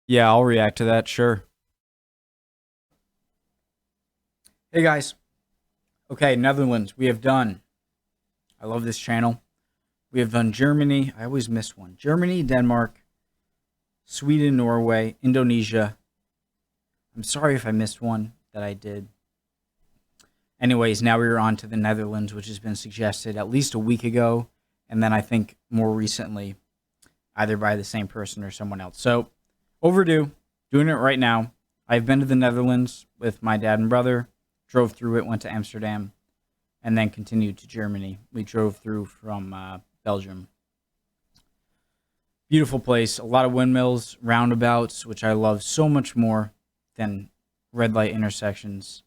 Yeah, I'll react to that, sure. Hey guys. Okay, Netherlands, we have done. I love this channel. We have done Germany. I always miss one. Germany, Denmark, Sweden, Norway, Indonesia. I'm sorry if I missed one that I did. Anyways, now we're on to the Netherlands, which has been suggested at least a week ago, and then I think more recently, either by the same person or someone else. So, overdue. Doing it right now. I've been to the Netherlands with my dad and brother, drove through it, went to Amsterdam, and then continued to Germany. We drove through from Belgium. Beautiful place. A lot of windmills, roundabouts, which I love so much more than red light intersections.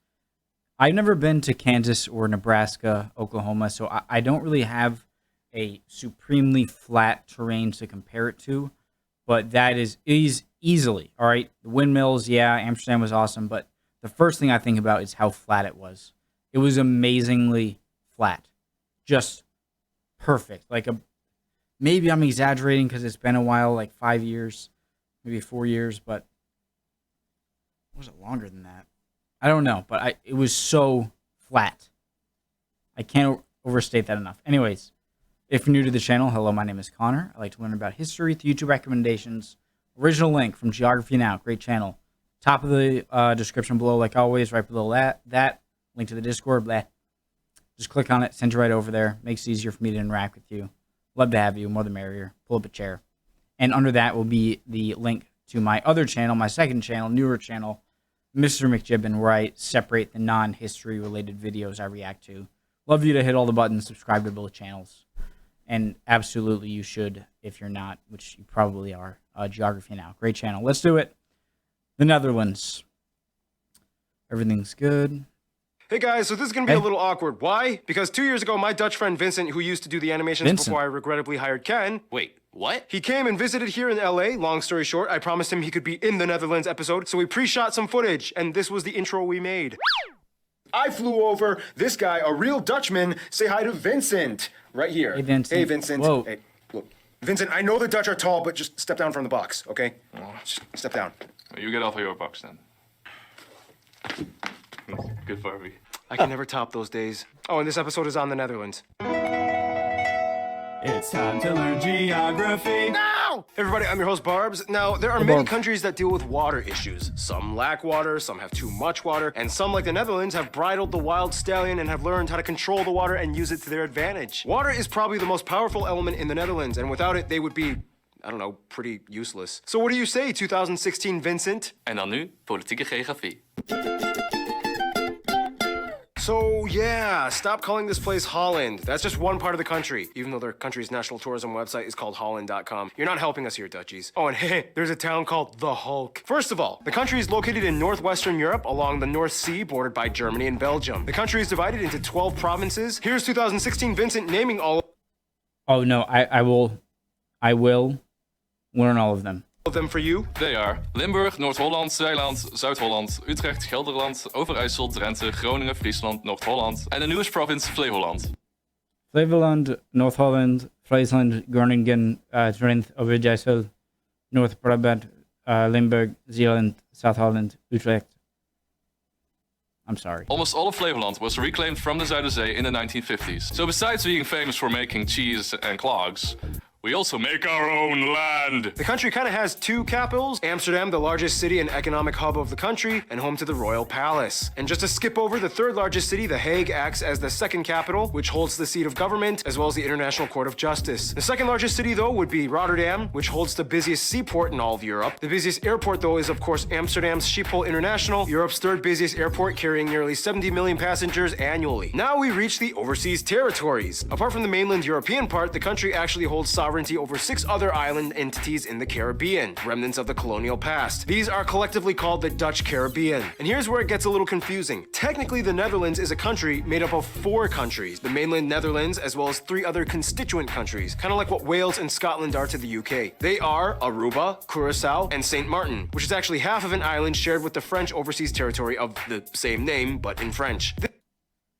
I've never been to Kansas or Nebraska, Oklahoma, so I don't really have a supremely flat terrain to compare it to, but that is easily, all right? The windmills, yeah, Amsterdam was awesome, but the first thing I think about is how flat it was. It was amazingly flat. Just perfect. Maybe I'm exaggerating because it's been a while, like 5 years, maybe 4 years, but was it longer than that? I don't know, but it was so flat. I can't overstate that enough. Anyways, if you're new to the channel, hello, my name is Connor. I like to learn about history through YouTube recommendations. Original link from Geography Now, great channel. Top of the description below, like always, right below that link to the Discord, blah. Just click on it, send you right over there. Makes it easier for me to interact with you. Love to have you, more the merrier. Pull up a chair. And under that will be the link to my other channel, my second channel, newer channel, Mr. McJibbin, where I separate the non-history related videos I react to. Love you to hit all the buttons, subscribe to both channels. And absolutely you should, if you're not, which you probably are, Geography Now. Great channel. Let's do it. The Netherlands. Everything's good. Hey guys, so this is going to be a little awkward. Why? Because 2 years ago, my Dutch friend Vincent, who used to do the animations before I regrettably hired Ken... Wait, what? He came and visited here in LA. Long story short, I promised him he could be in the Netherlands episode, so we pre-shot some footage, and this was the intro we made. I flew over. This guy, a real Dutchman, say hi to Vincent. Right here. Hey, Vincent. Hey, Vincent. Whoa. Hey, look. Vincent, I know the Dutch are tall, but just step down from the box, okay? Just step down. You get off of your box then. Good for me. I can never top those days. Oh, and this episode is on the Netherlands. It's time to learn geography. No! Everybody, I'm your host, Barbs. Now, there are many countries that deal with water issues. Some lack water, some have too much water, and some, like the Netherlands, have bridled the wild stallion and have learned how to control the water and use it to their advantage. Water is probably the most powerful element in the Netherlands, and without it, they would be, I don't know, pretty useless. So what do you say, 2016 Vincent? En dan nu, politieke geografie. So, yeah, stop calling this place Holland. That's just one part of the country, even though their country's national tourism website is called Holland.com. You're not helping us here, Dutchies. Oh, and hey, there's a town called The Hulk. First of all, the country is located in northwestern Europe along the North Sea, bordered by Germany and Belgium. The country is divided into 12 provinces. Here's 2016 Vincent naming all Oh, no, I will learn all of them. of them for you. They are Limburg, Noord-Holland, Zeeland, Zuid-Holland, Utrecht, Gelderland, Overijssel, Drenthe, Groningen, Friesland, Noord-Holland en de newest province Flevoland. Flevoland, North Holland, Friesland, Groningen, Drenthe, Overijssel, North Brabant, Limburg, Zeeland, South Holland, Utrecht. I'm sorry. Almost all of Flevoland was reclaimed from the Zuiderzee in the 1950s. So besides being famous for making cheese and clogs, we also make our own land. The country kind of has two capitals. Amsterdam, the largest city and economic hub of the country, and home to the Royal Palace. And just to skip over, the third largest city, The Hague, acts as the second capital, which holds the seat of government, as well as the International Court of Justice. The second largest city, though, would be Rotterdam, which holds the busiest seaport in all of Europe. The busiest airport, though, is of course Amsterdam's Schiphol International, Europe's third busiest airport, carrying nearly 70 million passengers annually. Now we reach the overseas territories. Apart from the mainland European part, the country actually holds sovereignty over 6 other island entities in the Caribbean, remnants of the colonial past. These are collectively called the Dutch Caribbean. And here's where it gets a little confusing. Technically, the Netherlands is a country made up of 4 countries, the mainland Netherlands, as well as 3 other constituent countries, kind of like what Wales and Scotland are to the UK. They are Aruba, Curacao, and St. Martin, which is actually half of an island shared with the French overseas territory of the same name, but in French.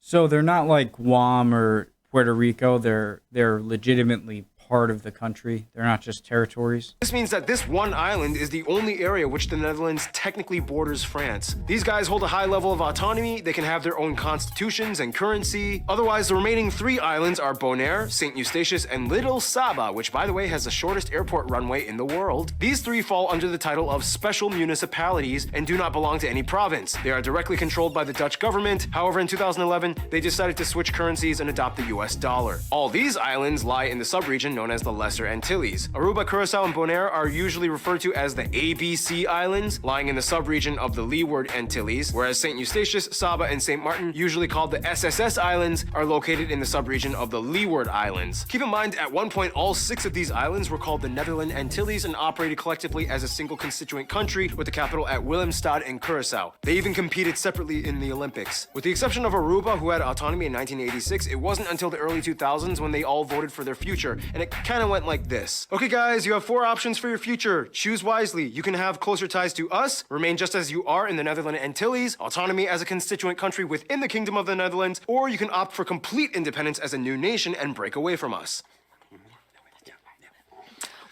So they're not like Guam or Puerto Rico. They're legitimately part of the country. They're not just territories. This means that this one island is the only area which the Netherlands technically borders France. These guys hold a high level of autonomy, they can have their own constitutions and currency. Otherwise, the remaining 3 islands are Bonaire, St. Eustatius, and Little Saba, which by the way has the shortest airport runway in the world. These 3 fall under the title of special municipalities and do not belong to any province. They are directly controlled by the Dutch government. However, in 2011, they decided to switch currencies and adopt the US dollar. All these islands lie in the subregion known as the Lesser Antilles. Aruba, Curacao, and Bonaire are usually referred to as the ABC Islands, lying in the subregion of the Leeward Antilles, whereas St. Eustatius, Saba, and St. Martin, usually called the SSS Islands, are located in the subregion of the Leeward Islands. Keep in mind, at one point, all 6 of these islands were called the Netherland Antilles and operated collectively as a single constituent country with the capital at Willemstad in Curacao. They even competed separately in the Olympics. With the exception of Aruba, who had autonomy in 1986, it wasn't until the early 2000s when they all voted for their future, and it kind of went like this. Okay guys, you have 4 options for your future. Choose wisely. You can have closer ties to us, remain just as you are in the Netherland Antilles, autonomy as a constituent country within the Kingdom of the Netherlands, or you can opt for complete independence as a new nation and break away from us.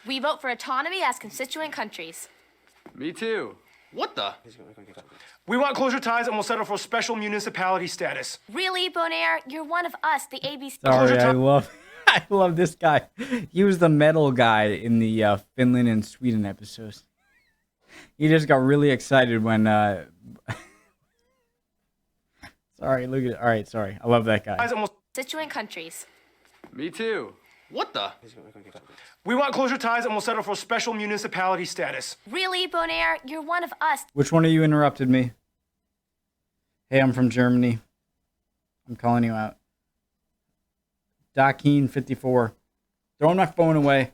We vote for autonomy as constituent countries. Me too. What the? We want closer ties and we'll settle for special municipality status. Really, Bonaire? You're one of us, the ABC. Sorry, I love this guy. He was the metal guy in the Finland and Sweden episodes. He just got really excited when sorry, look at it. All right, sorry. I love that guy. Constituent countries. Me too. What the? We want closer ties and we'll settle for special municipality status. Really, Bonaire? You're one of us. Which one of you interrupted me? Hey, I'm from Germany. I'm calling you out. Dakeen54. Throw my phone away.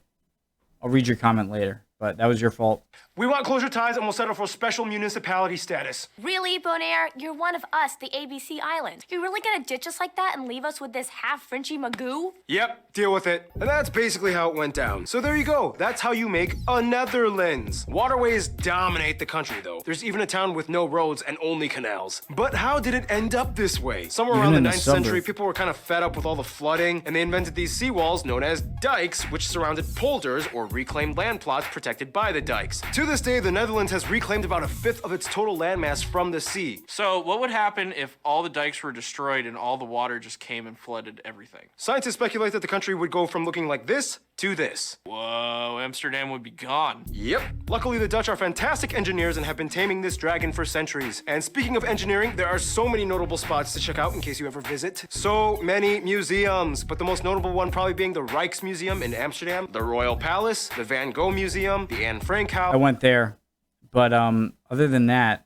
I'll read your comment later, but that was your fault. We want closer ties and we'll settle for special municipality status. Really, Bonaire? You're one of us, the ABC Island. You're really gonna ditch us like that and leave us with this half-Frenchy magoo? Yep, deal with it. And that's basically how it went down. So there you go. That's how you make a Netherlands. Waterways dominate the country, though. There's even a town with no roads and only canals. But how did it end up this way? Somewhere around the 9th century, people were kind of fed up with all the flooding, and they invented these seawalls known as dikes, which surrounded polders or reclaimed land plots protected by the dikes. To this day, the Netherlands has reclaimed about 1/5 of its total landmass from the sea. So what would happen if all the dikes were destroyed and all the water just came and flooded everything? Scientists speculate that the country would go from looking like this to this. Whoa, Amsterdam would be gone. Yep. Luckily, the Dutch are fantastic engineers and have been taming this dragon for centuries. And speaking of engineering, there are so many notable spots to check out in case you ever visit. So many museums, but the most notable one probably being the Rijksmuseum in Amsterdam, the Royal Palace, the Van Gogh Museum, the Anne Frank House. I went there, but other than that,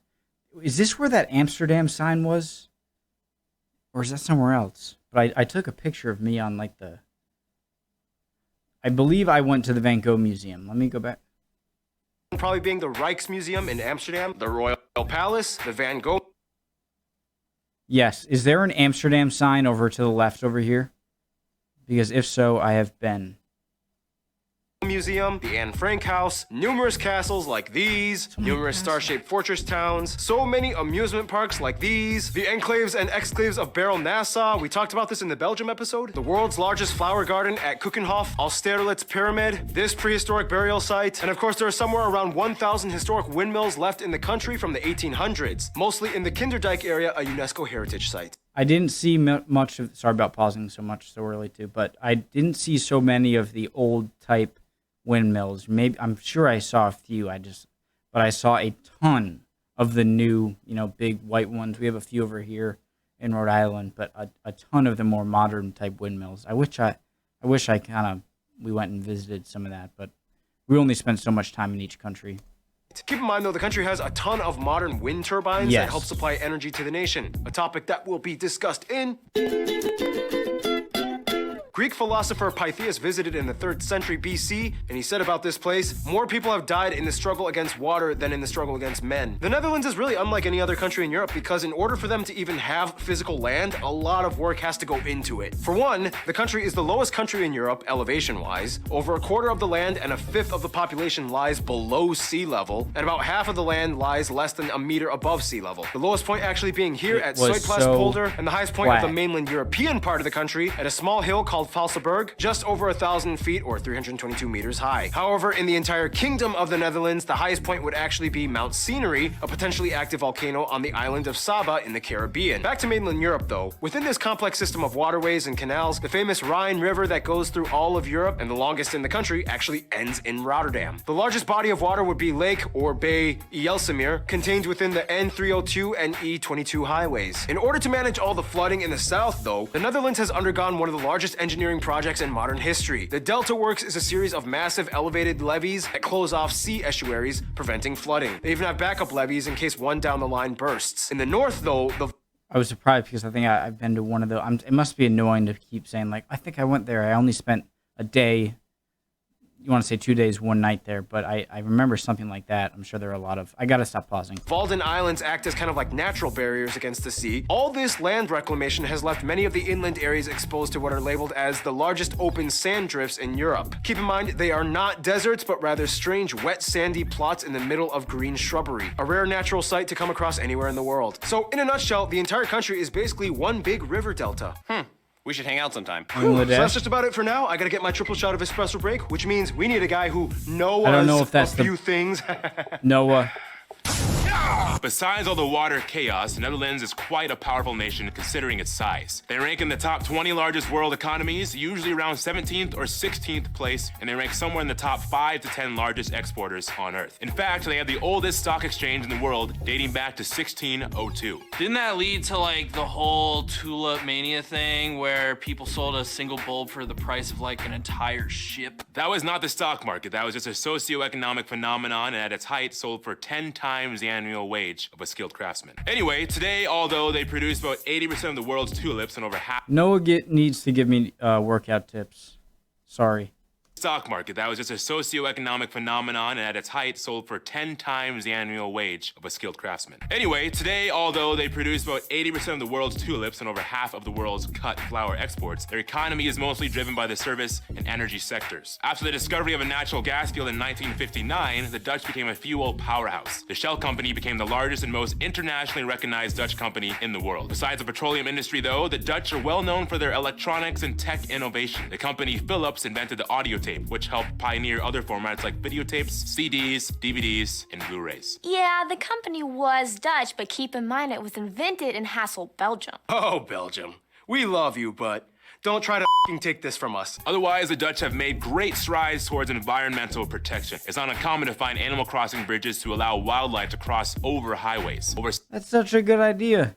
is this where that Amsterdam sign was? Or is that somewhere else? But I took a picture of me on like the... I believe I went to the Van Gogh Museum. Let me go back. Probably being the Rijksmuseum in Amsterdam, the Royal Palace, the Van Gogh. Yes. Is there an Amsterdam sign over to the left over here? Because if so, I have been. Museum, the Anne Frank House, numerous castles like these, numerous star-shaped fortress towns, so many amusement parks like these, the enclaves and exclaves of Barrel Nassau. We talked about this in the Belgium episode. The world's largest flower garden at Keukenhof, Austerlitz Pyramid, this prehistoric burial site, and of course there are somewhere around 1,000 historic windmills left in the country from the 1800s, mostly in the Kinderdijk area, a UNESCO heritage site. I didn't see much of... Sorry about pausing so much so early too, but I didn't see so many of the old type windmills. Maybe I'm sure I saw a few. But I saw a ton of the new, big white ones. We have a few over here in Rhode Island, but a ton of the more modern type windmills. I wish we went and visited some of that, but we only spent so much time in each country. Keep in mind, though, the country has a ton of modern wind turbines Yes. that help supply energy to the nation, a topic that will be discussed in... Greek philosopher Pythias visited in the 3rd century BC, and he said about this place, more people have died in the struggle against water than in the struggle against men. The Netherlands is really unlike any other country in Europe because in order for them to even have physical land, a lot of work has to go into it. For one, the country is the lowest country in Europe, elevation-wise. Over 1/4 of the land and 1/5 of the population lies below sea level, and about half of the land lies less than a meter above sea level. The lowest point actually being here at was Zuidplaspolder, and the highest point of flat. the mainland European part of the country at a small hill called of Valsenburg, just over 1,000 feet or 322 meters high. However, in the entire Kingdom of the Netherlands, the highest point would actually be Mount Scenery, a potentially active volcano on the island of Saba in the Caribbean. Back to mainland Europe though. Within this complex system of waterways and canals, the famous Rhine River that goes through all of Europe and the longest in the country actually ends in Rotterdam. The largest body of water would be Lake or Bay Ijsselmeer, contained within the N302 and E22 highways. In order to manage all the flooding in the south though, the Netherlands has undergone one of the largest engineering projects in modern history. The Delta Works is a series of massive elevated levees that close off sea estuaries, preventing flooding. They even have backup levees in case one down the line bursts. In the north though, I was surprised because I think I've been to one of the. It must be annoying to keep saying like, I think I went there. I only spent a day. You want to say 2 days, 1 night there, but I remember something like that. I'm sure there are a lot of. I gotta stop pausing. Walden Islands act as kind of like natural barriers against the sea. All this land reclamation has left many of the inland areas exposed to what are labeled as the largest open sand drifts in Europe. Keep in mind, they are not deserts, but rather strange, wet, sandy plots in the middle of green shrubbery. A rare natural sight to come across anywhere in the world. So, in a nutshell, the entire country is basically one big river delta. We should hang out sometime. So that's just about it for now. I gotta get my triple shot of espresso break, which means we need a guy who knows I don't know if that's a few things. Noah. Besides all the water chaos, the Netherlands is quite a powerful nation considering its size. They rank in the top 20 largest world economies, usually around 17th or 16th place, and they rank somewhere in the top 5 to 10 largest exporters on Earth. In fact, they have the oldest stock exchange in the world, dating back to 1602. Didn't that lead to like the whole tulip mania thing where people sold a single bulb for the price of like an entire ship? That was not the stock market, that was just a socioeconomic phenomenon, and at its height sold for 10 times the annual wage of a skilled craftsman. Anyway, today, although they produce about 80% of the world's tulips and over half Noah needs to give me workout tips. Sorry. stock market, that was just a socioeconomic phenomenon, and at its height sold for 10 times the annual wage of a skilled craftsman. Anyway, today, although they produce about 80% of the world's tulips and over half of the world's cut flower exports, their economy is mostly driven by the service and energy sectors. After the discovery of a natural gas field in 1959, the Dutch became a fuel powerhouse. The Shell company became the largest and most internationally recognized Dutch company in the world. Besides the petroleum industry though, the Dutch are well known for their electronics and tech innovation. The company Philips invented the audio tape, which helped pioneer other formats like videotapes, CDs, DVDs, and Blu-rays. Yeah, the company was Dutch, but keep in mind it was invented in Hasselt, Belgium. Oh, Belgium. We love you, but don't try to f***ing take this from us. Otherwise, the Dutch have made great strides towards environmental protection. It's not uncommon to find animal crossing bridges to allow wildlife to cross over highways. Over That's such a good idea.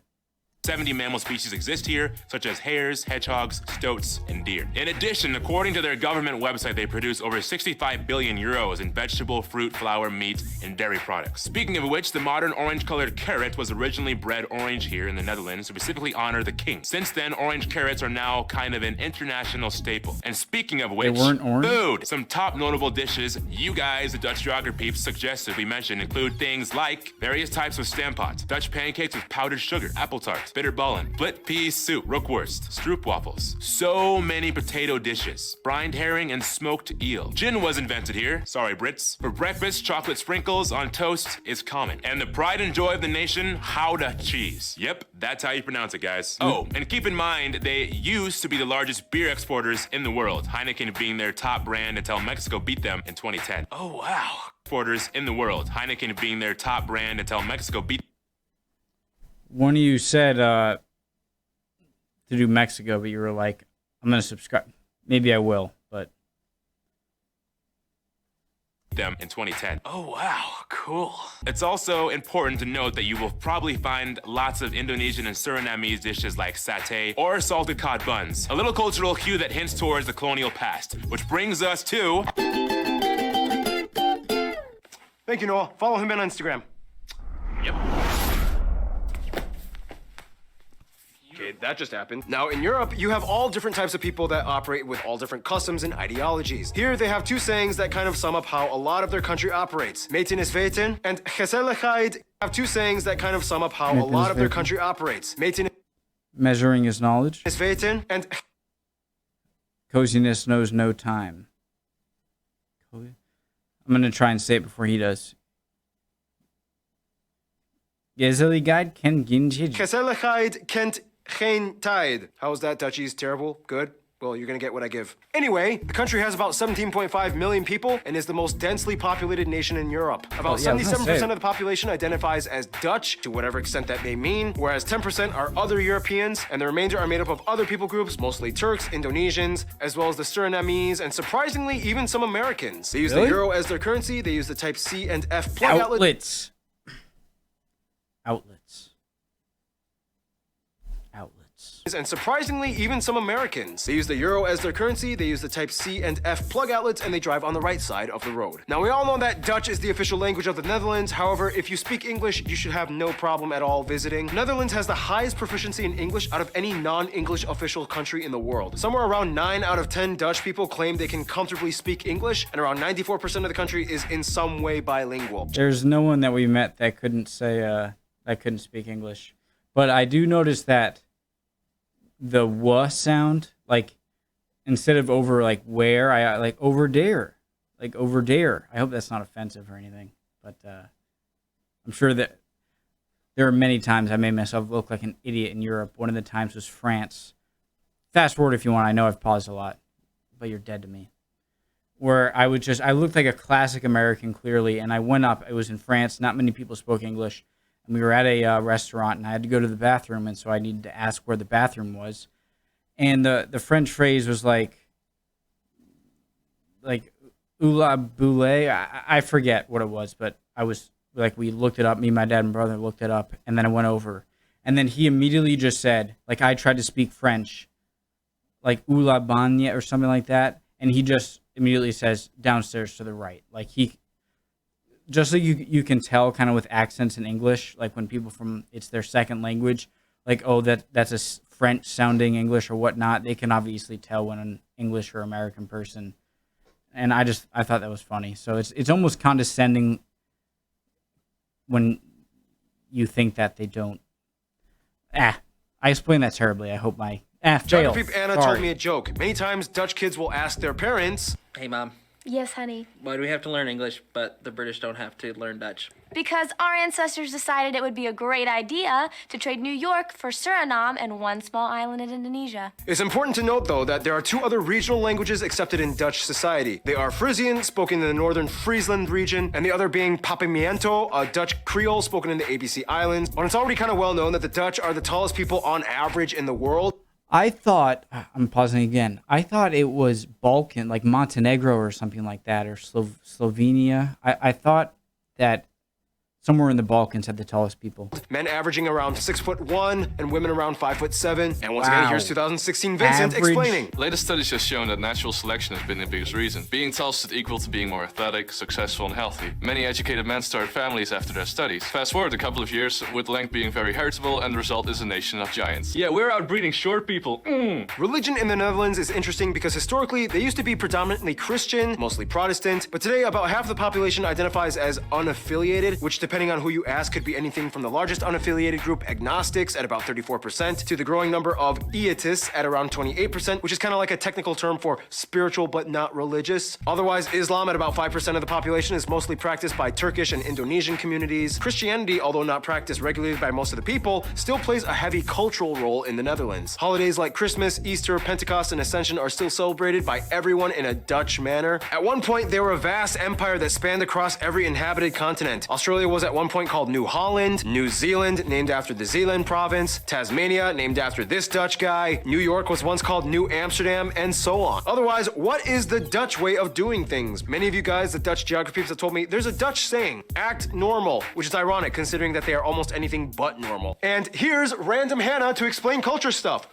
70 mammal species exist here, such as hares, hedgehogs, stoats, and deer. In addition, according to their government website, they produce over 65 billion euros in vegetable, fruit, flour, meat, and dairy products. Speaking of which, the modern orange-colored carrot was originally bred orange here in the Netherlands to specifically honor the king. Since then, orange carrots are now kind of an international staple. And speaking of which, weren't orange? food! Some top notable dishes you guys, the Dutch geography peeps, suggested we mention include things like various types of stamppot, Dutch pancakes with powdered sugar, apple tart, bitterballen, split pea soup, rookworst, stroopwafels. So many potato dishes, brined herring and smoked eel. Gin was invented here, sorry Brits. For breakfast, chocolate sprinkles on toast is common. And the pride and joy of the nation, Gouda cheese. Yep, that's how you pronounce it, guys. Oh, and keep in mind, they used to be the largest beer exporters in the world, Heineken being their top brand until Mexico beat them in 2010. Oh, wow. Exporters in the world, Heineken being their top brand until Mexico beat One of you said to do Mexico, but you were like, I'm going to subscribe. Maybe I will, but. them in 2010. Oh, wow. Cool. It's also important to note that you will probably find lots of Indonesian and Surinamese dishes like satay or salted cod buns. A little cultural cue that hints towards the colonial past, which brings us to... Thank you, Noah. Follow him on Instagram. Yep. Okay, that just happened. Now, in Europe, you have all different types of people that operate with all different customs and ideologies. Here, they have two sayings that kind of sum up how a lot of their country operates. Meten is weten and gezelligheid have two sayings that kind of sum up how a lot of their country operates. Meten Measuring his knowledge. is weten and Coziness knows no time. I'm going to try and say it before he does. Gezelligheid ken geen tijd. gezelligheid kent geen tijd. How's that, Dutchies? Terrible? Good? Well, you're gonna get what I give. Anyway, the country has about 17.5 million people and is the most densely populated nation in Europe. About 77% of the population identifies as Dutch, to whatever extent that may mean, whereas 10% are other Europeans, and the remainder are made up of other people groups, mostly Turks, Indonesians, as well as the Surinamese, and surprisingly, even some Americans. They use the euro as their currency, they use the type C and F plug outlets. Outlets. And surprisingly, even some Americans. They use the euro as their currency, they use the type C and F plug outlets, and they drive on the right side of the road. Now, we all know that Dutch is the official language of the Netherlands. However, if you speak English, you should have no problem at all visiting. Netherlands has the highest proficiency in English out of any non-English official country in the world. Somewhere around 9 out of 10 Dutch people claim they can comfortably speak English, and around 94% of the country is in some way bilingual. There's no one that we met that couldn't say, that couldn't speak English. But I do notice that the "w" sound, like instead of over like where, I like over there, like over there. I hope that's not offensive or anything, but I'm sure that there are many times I made myself look like an idiot in Europe. One of the times was France. Fast forward if you want. I know I've paused a lot, but you're dead to me. Where I looked like a classic American clearly, and I went up. It was in France. Not many people spoke English. And we were at a restaurant, and I had to go to the bathroom, and so I needed to ask where the bathroom was. And the French phrase was like "oula boule." I forget what it was, but I was like, we looked it up. Me, my dad, and brother looked it up, and then I went over, and then he immediately just said, like I tried to speak French, like "oula bagne" or something like that, and he just immediately says downstairs to the right, like he. Just like you can tell kind of with accents in English, like when people from, it's their second language, like, oh, that's a French sounding English or whatnot. They can obviously tell when an English or American person. And I thought that was funny. So it's almost condescending when you think that they don't. I explained that terribly. I hope my fail. Geography Anna told me a joke. Many times Dutch kids will ask their parents, Hey, Mom. Yes, honey. Why do we have to learn English, but the British don't have to learn Dutch? Because our ancestors decided it would be a great idea to trade New York for Suriname and one small island in Indonesia. It's important to note, though, that there are 2 other regional languages accepted in Dutch society. They are Frisian, spoken in the northern Friesland region, and the other being Papiamento, a Dutch Creole spoken in the ABC Islands. But it's already kind of well known that the Dutch are the tallest people on average in the world. I thought, I'm pausing again, I thought it was Balkan, like Montenegro or something like that, or Slovenia. I thought that somewhere in the Balkans had the tallest people. Men averaging around 6'1" and women around 5'7". And once again, here's 2016 Vincent explaining. Latest studies have shown that natural selection has been the biggest reason. Being tall should equal to being more athletic, successful, and healthy. Many educated men start families after their studies. Fast forward a couple of years, with length being very heritable, and the result is a nation of giants. Yeah, we're outbreeding short people. Religion in the Netherlands is interesting because historically, they used to be predominantly Christian, mostly Protestant, but today about half the population identifies as unaffiliated, which depending on who you ask could be anything from the largest unaffiliated group, agnostics, at about 34%, to the growing number of eiatists at around 28%, which is kind of like a technical term for spiritual but not religious. Otherwise, Islam at about 5% of the population is mostly practiced by Turkish and Indonesian communities. Christianity, although not practiced regularly by most of the people, still plays a heavy cultural role in the Netherlands. Holidays like Christmas, Easter, Pentecost, and Ascension are still celebrated by everyone in a Dutch manner. At one point, they were a vast empire that spanned across every inhabited continent. Australia was at one point called New Holland, New Zealand, named after the Zeeland province, Tasmania, named after this Dutch guy, New York was once called New Amsterdam, and so on. Otherwise, what is the Dutch way of doing things? Many of you guys, the Dutch geography peeps, have told me there's a Dutch saying, act normal, which is ironic considering that they are almost anything but normal. And here's random Hannah to explain culture stuff.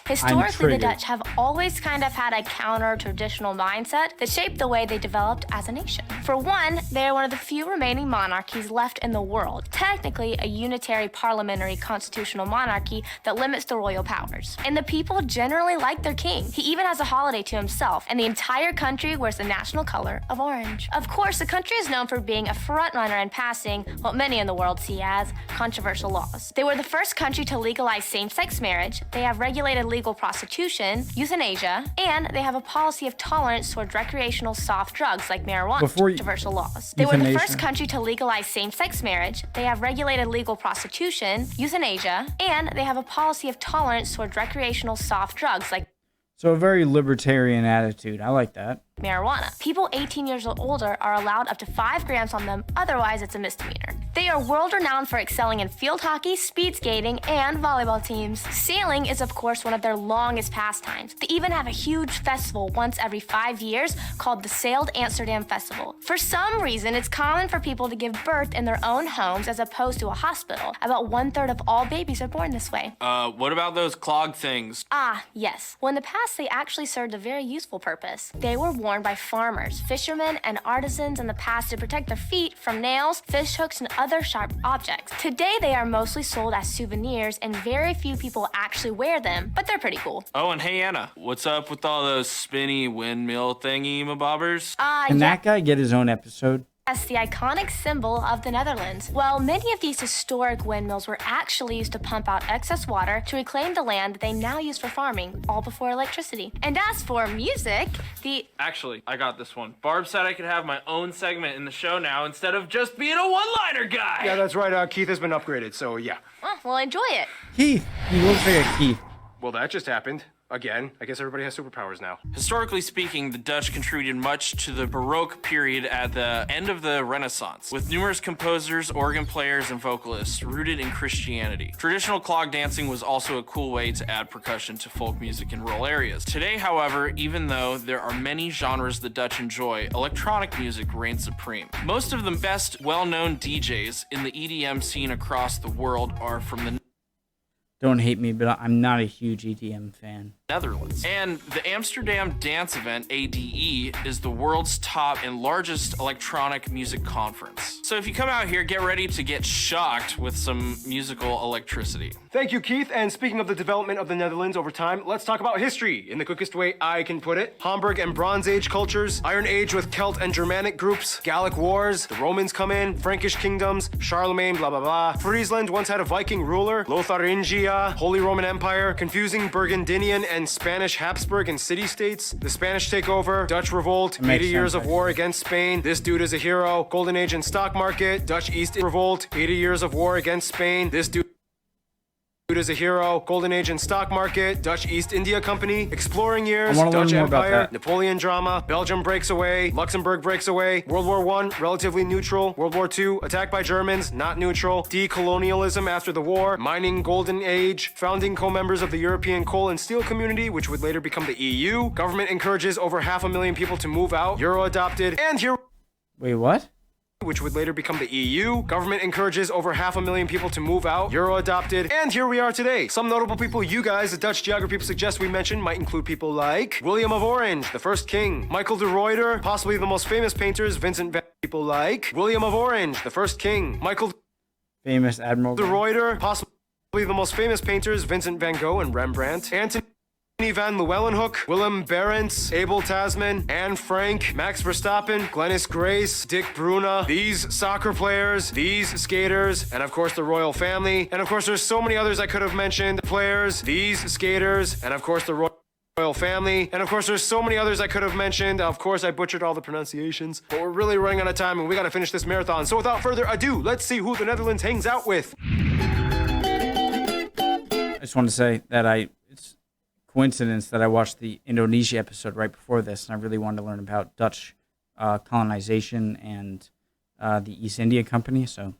Historically, the Dutch have always kind of had a counter-traditional mindset that shaped the way they developed as a nation. For one, they are one of the few remaining monarchies left in the world, technically a unitary parliamentary constitutional monarchy that limits the royal powers. And the people generally like their king. He even has a holiday to himself, and the entire country wears the national color of orange. Of course, the country is known for being a frontrunner in passing what many in the world see as controversial laws. They were the first country to legalize same-sex marriage, they have regulated legal prostitution, euthanasia, and they have a policy of tolerance toward recreational soft drugs like marijuana. Controversial laws. They were the first country to legalize same-sex marriage, they have regulated legal prostitution, euthanasia, and they have a policy of tolerance toward recreational soft drugs like So a very libertarian attitude. I like that. Marijuana. People 18 years or older are allowed up to 5 grams on them, otherwise it's a misdemeanor. They are world renowned for excelling in field hockey, speed skating, and volleyball teams. Sailing is of course one of their longest pastimes. They even have a huge festival once every 5 years called the Sailed Amsterdam Festival. For some reason, it's common for people to give birth in their own homes as opposed to a hospital. About 1/3 of all babies are born this way. What about those clogged things? Ah, yes. Well, in the past, they actually served a very useful purpose. They were worn by farmers, fishermen, and artisans in the past to protect their feet from nails, fish hooks, and other sharp objects. Today, they are mostly sold as souvenirs, and very few people actually wear them, but they're pretty cool. Oh, and hey, Anna, what's up with all those spinny windmill thingy-mabobbers? Can that guy get his own episode? Yes, the iconic symbol of the Netherlands. Well, many of these historic windmills were actually used to pump out excess water to reclaim the land that they now use for farming, all before electricity. And as for music, Actually, I got this one. Barb said I could have my own segment in the show now instead of just being a one-liner guy. Yeah, that's right. Keith has been upgraded, so yeah. Oh, well, enjoy it. Keith. He looks like a Keith. Well, that just happened. Again, I guess everybody has superpowers now. Historically speaking, the Dutch contributed much to the Baroque period at the end of the Renaissance, with numerous composers, organ players, and vocalists rooted in Christianity. Traditional clog dancing was also a cool way to add percussion to folk music in rural areas. Today, however, even though there are many genres the Dutch enjoy, electronic music reigns supreme. Most of the best well-known DJs in the EDM scene across the world are from the Don't hate me, but I'm not a huge EDM fan. Netherlands. And the Amsterdam Dance Event, ADE, is the world's top and largest electronic music conference. So if you come out here, get ready to get shocked with some musical electricity. Thank you, Keith. And speaking of the development of the Netherlands over time, let's talk about history in the quickest way I can put it. Hamburg and Bronze Age cultures, Iron Age with Celt and Germanic groups, Gallic wars, the Romans come in, Frankish kingdoms, Charlemagne, blah, blah, blah. Friesland once had a Viking ruler, Lotharingia, Holy Roman Empire, confusing Burgundian and Spanish Habsburg and city-states, the Spanish takeover, Dutch revolt, 80 years of war against Spain, this dude is a hero, Golden Age and stock market, Dutch East revolt, 80 years of war against Spain, this dude is a hero, Golden Age and stock market, Dutch East India Company, exploring years, Dutch Empire, Napoleon drama, Belgium breaks away, Luxembourg breaks away, World War I, relatively neutral, World War II, attacked by Germans, not neutral, decolonialism after the war, mining golden age, founding co-members of the European coal and steel community, which would later become the EU, government encourages over 500,000 people to move out, Euro adopted, and here... Wait, what? Which would later become the EU. Government encourages over 500,000 people to move out. Euro adopted. And here we are today. Some notable people you guys, the Dutch geography people suggest we mention, might include people like William of Orange, the first king. Michael de Ruyter, possibly the most famous painters, Vincent van Gogh. People like William of Orange, the first king. Michael famous Admiral de Ruyter, possibly the most famous painters, Vincent van Gogh and Rembrandt. Anthony Van Leeuwenhoek, Willem Barents, Abel Tasman, Anne Frank, Max Verstappen, Glennis Grace, Dick Bruna, these soccer players, these skaters, and of course the royal family. And of course there's so many others I could have mentioned. Players, these skaters, and of course the royal family. And of course there's so many others I could have mentioned. Of course I butchered all the pronunciations, but we're really running out of time and we gotta finish this marathon. So without further ado, let's see who the Netherlands hangs out with. I just want to say that it's coincidence that I watched the Indonesia episode right before this, and I really wanted to learn about Dutch colonization and the East India Company, so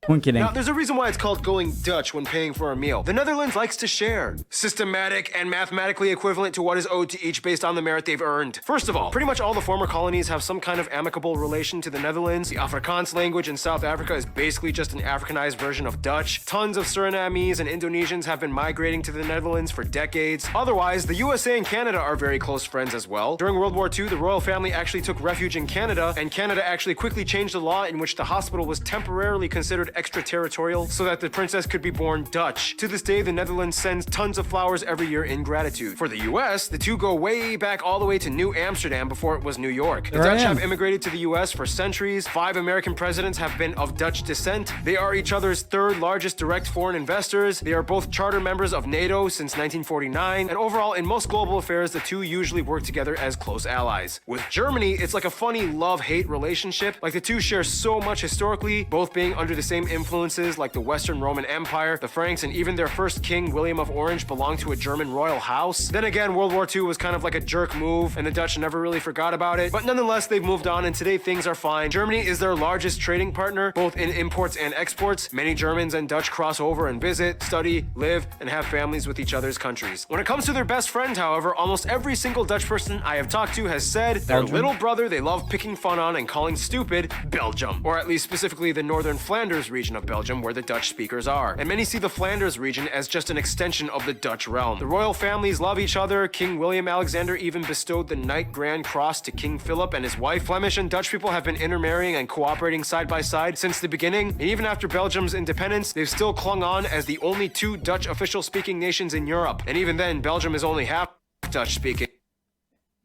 Now, there's a reason why it's called going Dutch when paying for a meal. The Netherlands likes to share. Systematic and mathematically equivalent to what is owed to each based on the merit they've earned. First of all, pretty much all the former colonies have some kind of amicable relation to the Netherlands. The Afrikaans language in South Africa is basically just an Africanized version of Dutch. Tons of Surinamese and Indonesians have been migrating to the Netherlands for decades. Otherwise, the USA and Canada are very close friends as well. During World War II, the royal family actually took refuge in Canada, and Canada actually quickly changed the law in which the hospital was temporarily considered extraterritorial so that the princess could be born Dutch. To this day, the Netherlands sends tons of flowers every year in gratitude. For the US, the two go way back all the way to New Amsterdam before it was New York. The Dutch have immigrated to the US for centuries. 5 American presidents have been of Dutch descent. They are each other's third largest direct foreign investors. They are both charter members of NATO since 1949. And overall, in most global affairs, the two usually work together as close allies. With Germany, it's like a funny love-hate relationship. Like the two share so much historically, both being under the same same influences like the Western Roman Empire, the Franks, and even their first king, William of Orange, belonged to a German royal house. Then again, World War II was kind of like a jerk move, and the Dutch never really forgot about it. But nonetheless, they've moved on, and today things are fine. Germany is their largest trading partner, both in imports and exports. Many Germans and Dutch cross over and visit, study, live, and have families with each other's countries. When it comes to their best friend, however, almost every single Dutch person I have talked to has said their little brother they love picking fun on and calling stupid, Belgium. Or at least specifically the northern Flanders region of Belgium, where the Dutch speakers are. And many see the Flanders region as just an extension of the Dutch realm. The royal families love each other. King William Alexander even bestowed the Knight Grand Cross to King Philip and his wife. Flemish and Dutch people have been intermarrying and cooperating side by side since the beginning. And even after Belgium's independence, they've still clung on as the only two Dutch official speaking nations in Europe. And even then, Belgium is only half Dutch speaking.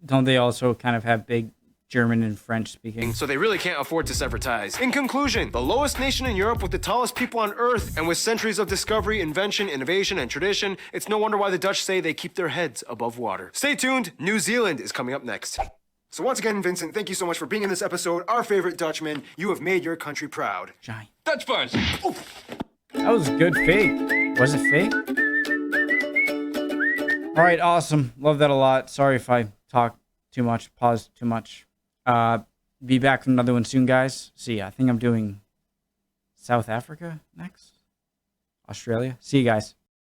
Don't they also kind of have big German and French speaking? So they really can't afford to sever ties. In conclusion, the lowest nation in Europe with the tallest people on earth, and with centuries of discovery, invention, innovation, and tradition, it's no wonder why the Dutch say they keep their heads above water. Stay tuned, New Zealand is coming up next. So once again, Vincent, thank you so much for being in this episode. Our favorite Dutchman, you have made your country proud. Giant. Dutch punch! That was a good fake. Was it fake? All right, awesome. Love that a lot. Sorry if I talk too much, pause too much. Be back with another one soon, guys. See ya. I think I'm doing South Africa next. Australia. See you guys.